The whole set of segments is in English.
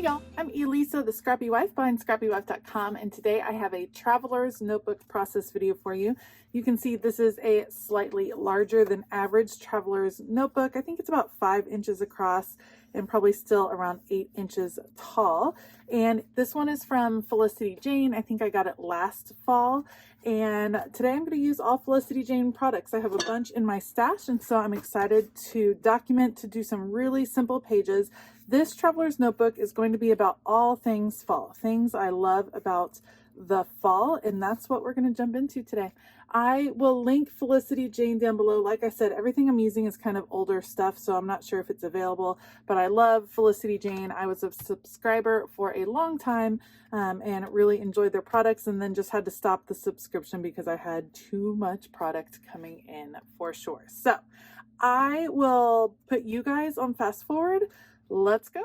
y'all, I'm Elisa, the Scrappy Wife behind ScrappyWife.com, and today I have a traveler's notebook process video for you. You can see this is a slightly larger than average traveler's notebook. I think it's about 5 inches across and probably still around 8 inches tall. And this one is from Felicity Jane. I think I got it last fall. And today I'm going to use all Felicity Jane products. I have a bunch in my stash, and so I'm excited to document, to do some really simple pages. This traveler's notebook is going to be about all things fall, things I love about the fall, and that's what we're going to jump into today. I will link Felicity Jane down below. Like I said, everything I'm using is kind of older stuff, so I'm not sure if it's available, but I love Felicity Jane. I was a subscriber for a long time and really enjoyed their products, and then just had to stop the subscription because I had too much product coming in for sure. So I will put you guys on fast forward. Let's go.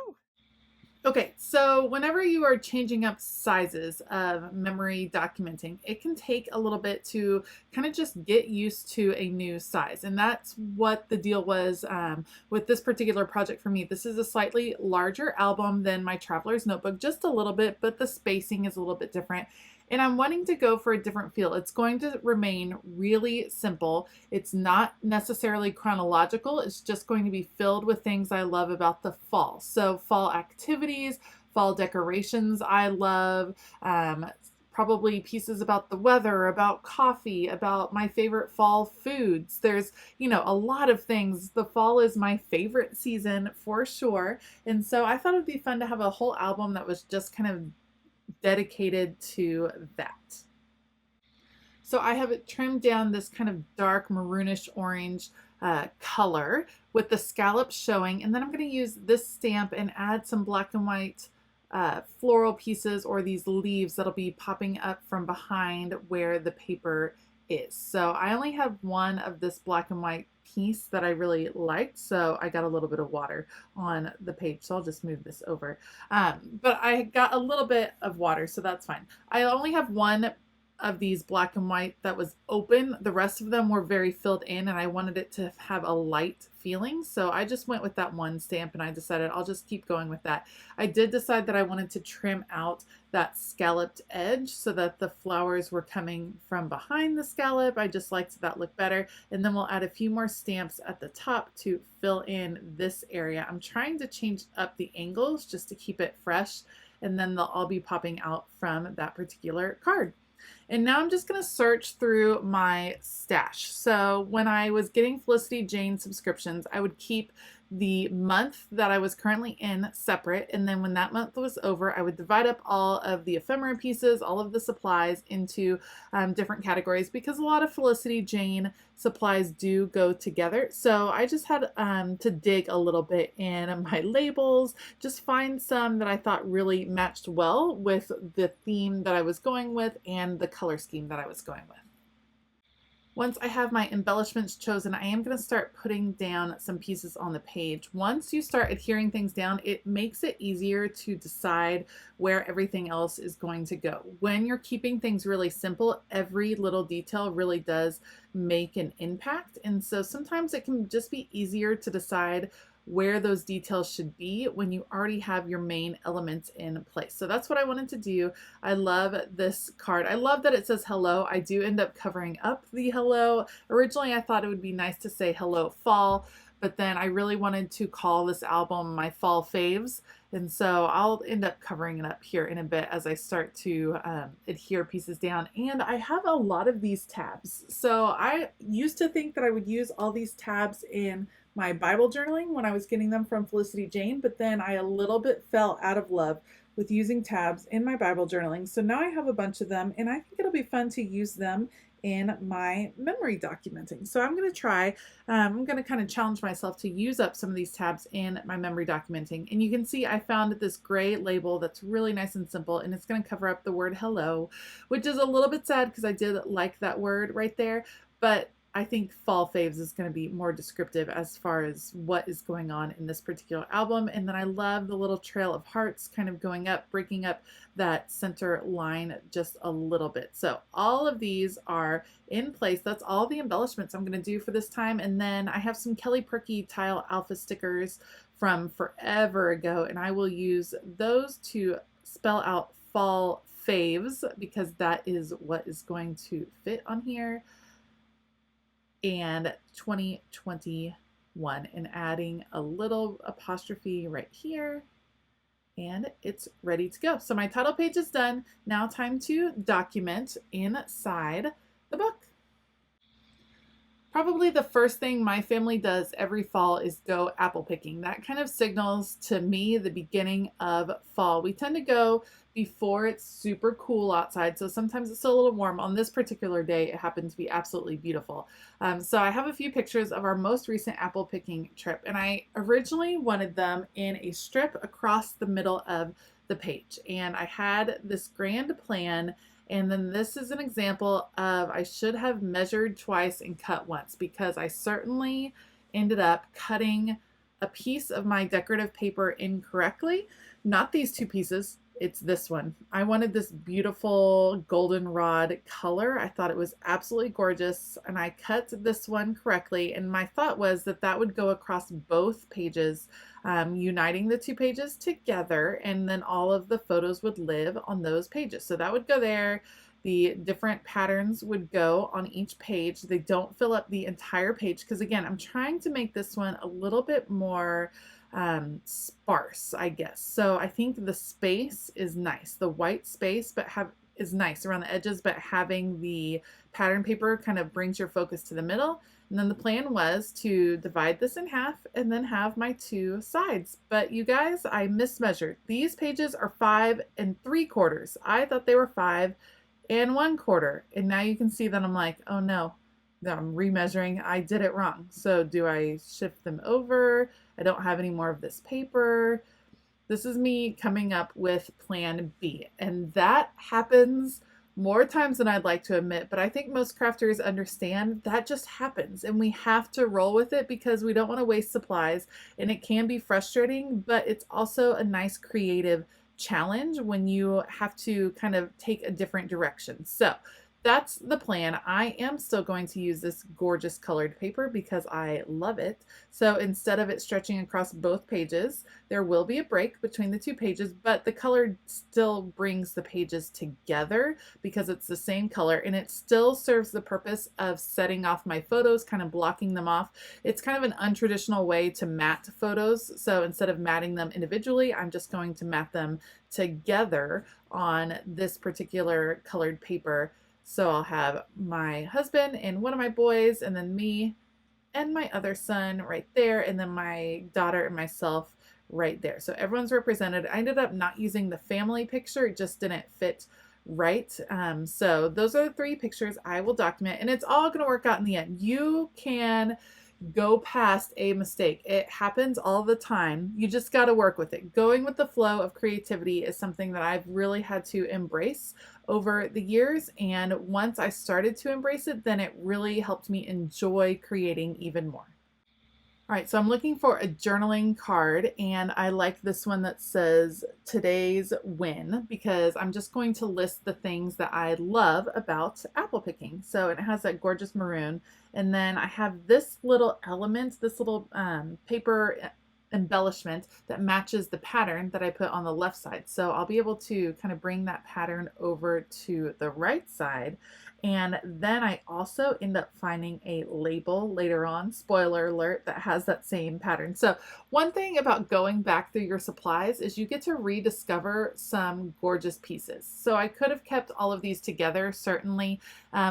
Okay, so whenever you are changing up sizes of memory documenting, it can take a little bit to kind of just get used to a new size. And that's what the deal was with this particular project for me. This is a slightly larger album than my traveler's notebook, just a little bit, but the spacing is a little bit different. And I'm wanting to go for a different feel. It's going to remain really simple. It's not necessarily chronological. It's just going to be filled with things I love about the fall. So fall activities, fall decorations I love, probably pieces about the weather, about coffee, about my favorite fall foods. There's, a lot of things. The fall is my favorite season for sure. And so I thought it would be fun to have a whole album that was just kind of dedicated to that. So I have it trimmed down this kind of dark maroonish orange color with the scallops showing, and then I'm going to use this stamp and add some black and white floral pieces or these leaves that'll be popping up from behind where the paper is. So I only have one of this black and white piece that I really liked, so I got a little bit of water on the page, so I'll just move this over. But I got a little bit of water, so that's fine. I only have one of these black and white that was open. The rest of them were very filled in, and I wanted it to have a light feeling, so I just went with that one stamp, and I decided I'll just keep going with that. I did decide that I wanted to trim out that scalloped edge so that the flowers were coming from behind the scallop. I just liked that look better, and then we'll add a few more stamps at the top to fill in this area. I'm trying to change up the angles just to keep it fresh, and then they'll all be popping out from that particular card. And now I'm just going to search through my stash. So when I was getting Felicity Jane subscriptions, I would keep the month that I was currently in separate, and then when that month was over, I would divide up all of the ephemera pieces, all of the supplies into different categories, because a lot of Felicity Jane supplies do go together. So I just had to dig a little bit in my labels, just find some that I thought really matched well with the theme that I was going with and the color scheme that I was going with. Once I have my embellishments chosen, I am going to start putting down some pieces on the page. Once you start adhering things down, it makes it easier to decide where everything else is going to go. When you're keeping things really simple, every little detail really does make an impact. And so sometimes it can just be easier to decide where those details should be when you already have your main elements in place. So that's what I wanted to do. I love this card. I love that it says hello. I do end up covering up the hello. Originally, I thought it would be nice to say hello fall, but then I really wanted to call this album my fall faves. And so I'll end up covering it up here in a bit as I start to adhere pieces down. And I have a lot of these tabs. So I used to think that I would use all these tabs in my Bible journaling when I was getting them from Felicity Jane, but then I a little bit fell out of love with using tabs in my Bible journaling. So now I have a bunch of them, and I think it'll be fun to use them in my memory documenting. So I'm going to try, I'm going to kind of challenge myself to use up some of these tabs in my memory documenting. And you can see I found this gray label that's really nice and simple, and it's going to cover up the word hello, which is a little bit sad because I did like that word right there, but I think Fall Faves is going to be more descriptive as far as what is going on in this particular album. And then I love the little trail of hearts kind of going up, breaking up that center line just a little bit. So all of these are in place. That's all the embellishments I'm going to do for this time. And then I have some Kelly Perky Tile Alpha stickers from forever ago, and I will use those to spell out fall faves because that is what is going to fit on here. And 2021, and adding a little apostrophe right here, and it's ready to go. So my title page is done. Now time to document inside the book. Probably the first thing my family does every fall is go apple picking. That kind of signals to me the beginning of fall. We tend to go before it's super cool outside, so sometimes it's still a little warm. On this particular day, it happened to be absolutely beautiful. So I have a few pictures of our most recent apple picking trip, and I originally wanted them in a strip across the middle of the page, and I had this grand plan. And then this is an example of I should have measured twice and cut once, because I certainly ended up cutting a piece of my decorative paper incorrectly. Not these two pieces, it's this one. I wanted this beautiful goldenrod color. I thought it was absolutely gorgeous, and I cut this one correctly, and my thought was that that would go across both pages, uniting the two pages together, and then all of the photos would live on those pages. So that would go there. The different patterns would go on each page. They don't fill up the entire page because, again, I'm trying to make this one a little bit more sparse, I guess. So I think the space is nice. The white space is nice around the edges, but having the pattern paper kind of brings your focus to the middle. And then the plan was to divide this in half and then have my two sides. But you guys, I mismeasured. These pages are 5 3/4. I thought they were 5 1/4. And now you can see that I'm like, oh no, I'm remeasuring. I did it wrong. So do I shift them over? I don't have any more of this paper. This is me coming up with plan B. And that happens more times than I'd like to admit, but I think most crafters understand that just happens, and we have to roll with it because we don't want to waste supplies, and it can be frustrating, but it's also a nice creative challenge when you have to kind of take a different direction. So that's the plan. I am still going to use this gorgeous colored paper because I love it. So instead of it stretching across both pages, there will be a break between the two pages, but the color still brings the pages together because it's the same color, and it still serves the purpose of setting off my photos, kind of blocking them off. It's kind of an untraditional way to mat photos. So instead of matting them individually, I'm just going to mat them together on this particular colored paper. So I'll have my husband and one of my boys, and then me and my other son right there, and then my daughter and myself right there. So everyone's represented. I ended up not using the family picture. It just didn't fit right. So those are the 3 pictures I will document, and it's all going to work out in the end. You can go past a mistake. It happens all the time. You just got to work with it. Going with the flow of creativity is something that I've really had to embrace over the years. And once I started to embrace it, then it really helped me enjoy creating even more. All right, so I'm looking for a journaling card, and I like this one that says today's win because I'm just going to list the things that I love about apple picking. So it has that gorgeous maroon, and then I have this little element, this little paper embellishment that matches the pattern that I put on the left side. So I'll be able to kind of bring that pattern over to the right side. And then I also end up finding a label later on, spoiler alert, that has that same pattern. So one thing about going back through your supplies is you get to rediscover some gorgeous pieces. So I could have kept all of these together, certainly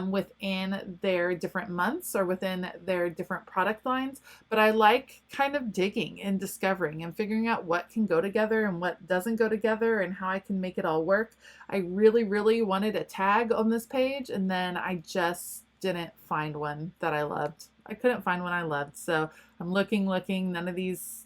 within their different months or within their different product lines, but I like kind of digging and discovering and figuring out what can go together and what doesn't go together and how I can make it all work. I really, really wanted a tag on this page, and then I just didn't find one that I loved. I couldn't find one I loved. So I'm looking, none of these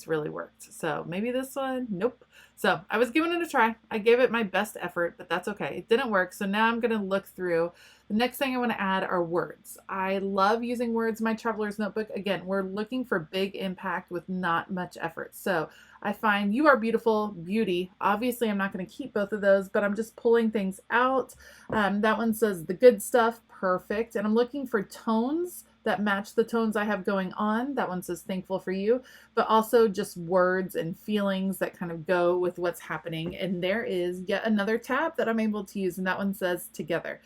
really worked. So maybe this one, nope. So I was giving it a try. I gave it my best effort, but that's okay. It didn't work. So now I'm going to look through. The next thing I want to add are words. I love using words in my traveler's notebook. Again, we're looking for big impact with not much effort. So I find you are beautiful, beauty. Obviously, I'm not going to keep both of those, but I'm just pulling things out. That one says the good stuff, perfect. And I'm looking for tones that match the tones I have going on. That one says thankful for you, but also just words and feelings that kind of go with what's happening. And there is yet another tab that I'm able to use, and that one says together.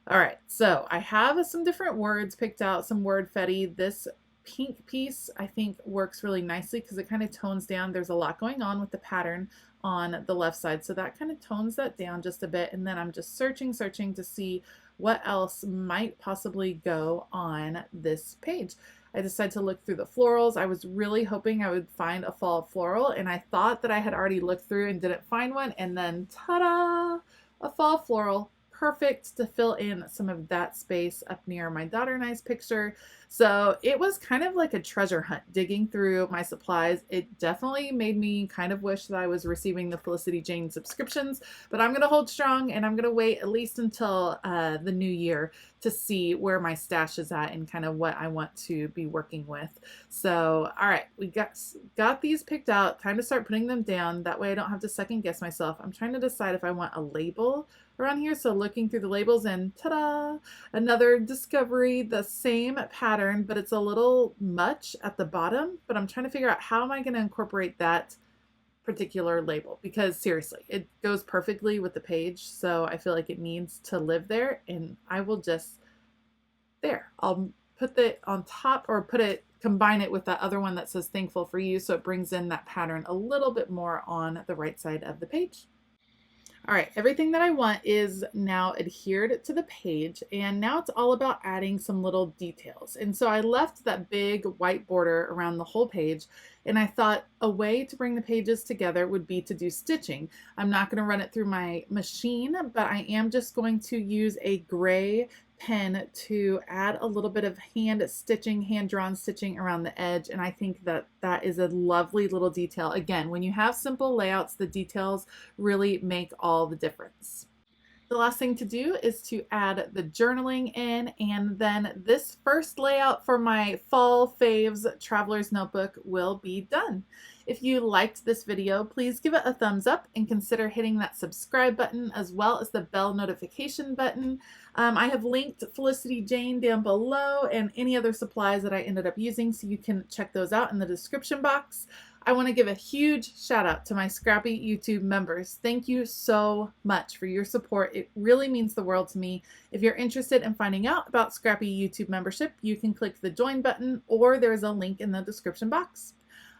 All right, so I have some different words picked out, some word fetty. This pink piece I think works really nicely because it kind of tones down. There's a lot going on with the pattern on the left side, so that kind of tones that down just a bit. And then I'm just searching to see what else might possibly go on this page. I decided to look through the florals. I was really hoping I would find a fall floral, and I thought that I had already looked through and didn't find one, and then ta-da, a fall floral. Perfect to fill in some of that space up near my daughter and I's picture. So it was kind of like a treasure hunt digging through my supplies. It definitely made me kind of wish that I was receiving the Felicity Jane subscriptions, but I'm going to hold strong and I'm going to wait at least until the new year to see where my stash is at and kind of what I want to be working with. So, all right, we got these picked out. Time to start putting them down. That way I don't have to second guess myself. I'm trying to decide if I want a label around here. So looking through the labels, and ta-da, another discovery, the same pattern, but it's a little much at the bottom. But I'm trying to figure out how am I going to incorporate that particular label, because seriously, it goes perfectly with the page. So I feel like it needs to live there, and I will just, there, I'll put it on top, or combine it with that other one that says thankful for you, so it brings in that pattern a little bit more on the right side of the page. All right, everything that I want is now adhered to the page, and now it's all about adding some little details. And so I left that big white border around the whole page, and I thought a way to bring the pages together would be to do stitching. I'm not going to run it through my machine, but I am just going to use a gray pen to add a little bit of hand-drawn stitching around the edge, and I think that that is a lovely little detail. Again, when you have simple layouts, the details really make all the difference. The last thing to do is to add the journaling in, and then this first layout for my Fall Faves Traveler's Notebook will be done. If you liked this video, please give it a thumbs up and consider hitting that subscribe button as well as the bell notification button. I have linked Felicity Jane down below and any other supplies that I ended up using, so you can check those out in the description box. I want to give a huge shout out to my Scrappy YouTube members. Thank you so much for your support. It really means the world to me. If you're interested in finding out about Scrappy YouTube membership, you can click the join button, or there's a link in the description box.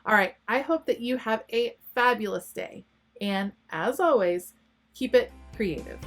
All right, I hope that you have a fabulous day. And as always, keep it creative.